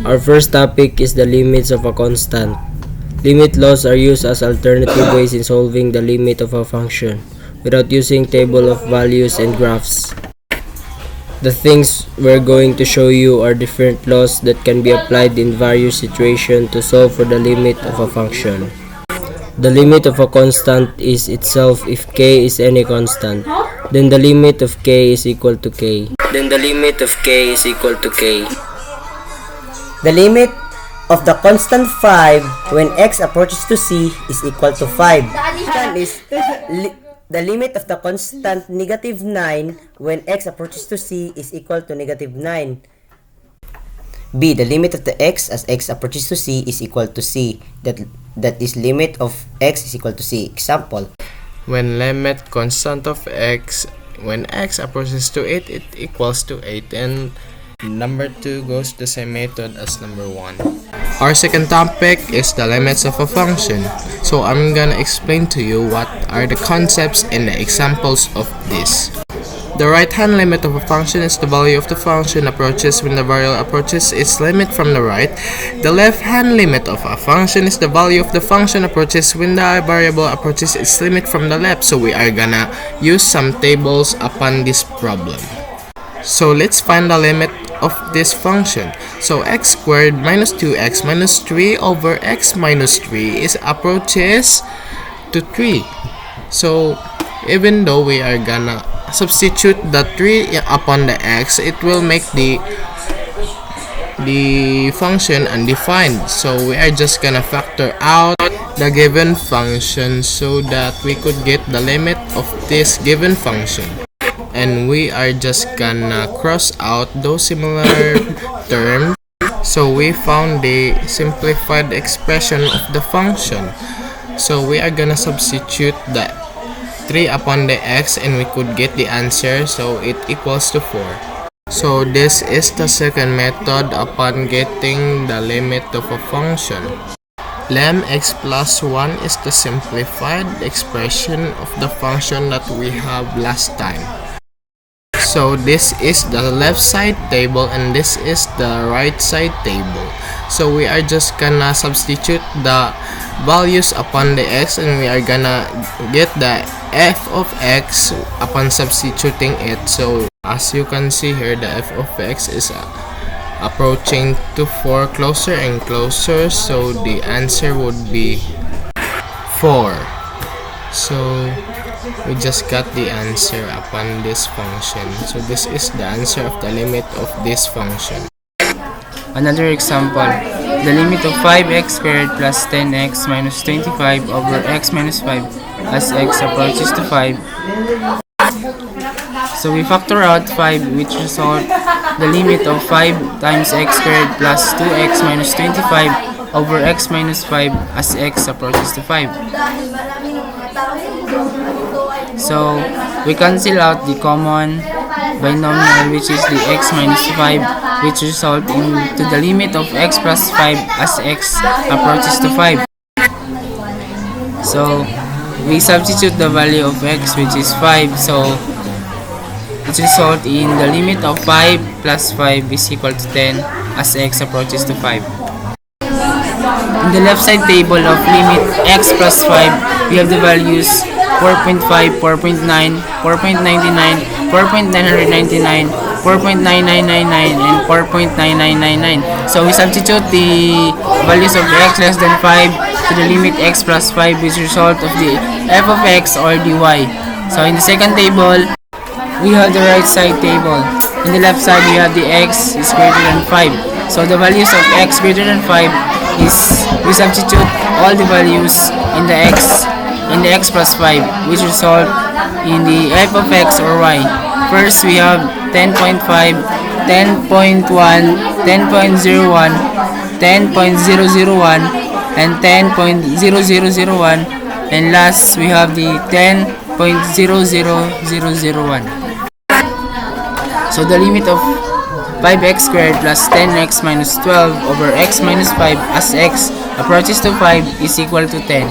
Our first topic is the limits of a constant. Limit laws are used as alternative ways in solving the limit of a function without using table of values and graphs. The things we're going to show you are different laws that can be applied in various situations to solve for the limit of a function. The limit of a constant is itself if k is any constant. Then the limit of k is equal to k. The limit of the constant 5 when x approaches to c is equal to 5. The limit of the constant negative 9 when x approaches to c is equal to negative 9. B. The limit of the x as x approaches to c is equal to c. That is limit of x is equal to c. Example. When limit constant of x when x approaches to 8, it equals to 8, and number 2 goes the same method as number 1. Our second topic is the limits of a function. So I'm gonna explain to you what are the concepts and the examples of this. The right-hand limit of a function is the value of the function approaches when the variable approaches its limit from the right. The left-hand limit of a function is the value of the function approaches when the variable approaches its limit from the left. So we are gonna use some tables upon this problem. So let's find the limit of this function. So x squared minus 2x minus 3 over x minus 3 is approaches to 3. So even though we are gonna substitute the 3 upon the x, it will make the function undefined. So we are just gonna factor out the given function so that we could get the limit of this given function. And we are just gonna cross out those similar terms. So we found the simplified expression of the function. So we are gonna substitute the 3 upon the x and we could get the answer, so it equals to 4. So this is the second method upon getting the limit of a function. Lem x plus 1 is the simplified expression of the function that we have last time. So this is the left side table and this is the right side table. So we are just gonna substitute the values upon the x and we are gonna get the f of x upon substituting it. So as you can see here, the f of x is approaching to 4 closer and closer, so the answer would be 4. So we just got the answer upon this function. So this is the answer of the limit of this function. Another example, the limit of 5x squared plus 10x minus 25 over x minus 5 as x approaches to 5. So we factor out 5, which result the limit of 5 times x squared plus 2x minus 25 over x minus 5 as x approaches to 5. So we cancel out the common binomial, which is the x minus 5, which result into the limit of x plus 5 as x approaches to 5. So we substitute the value of x, which is 5, so it result in the limit of 5 plus 5 is equal to 10 as x approaches to 5. In the left side table of limit x plus 5, we have the values 4.5, 4.9, 4.99, 4.999, 4.9999, and 4.9999. So we substitute the values of x less than 5 to the limit x plus 5, which result of the f of x or dy. So in the second table, we have the right side table. In the left side, we have the x is greater than 5. So the values of x greater than 5 is, we substitute all the values in the x plus 5, which result in the f of x or y. First, we have 10.5, 10.1, 10.01, 10.001, and 10.0001, and last we have the 10.00001. So the limit of 5x squared plus 10x minus 12 over x minus 5 as x approaches to 5 is equal to 10.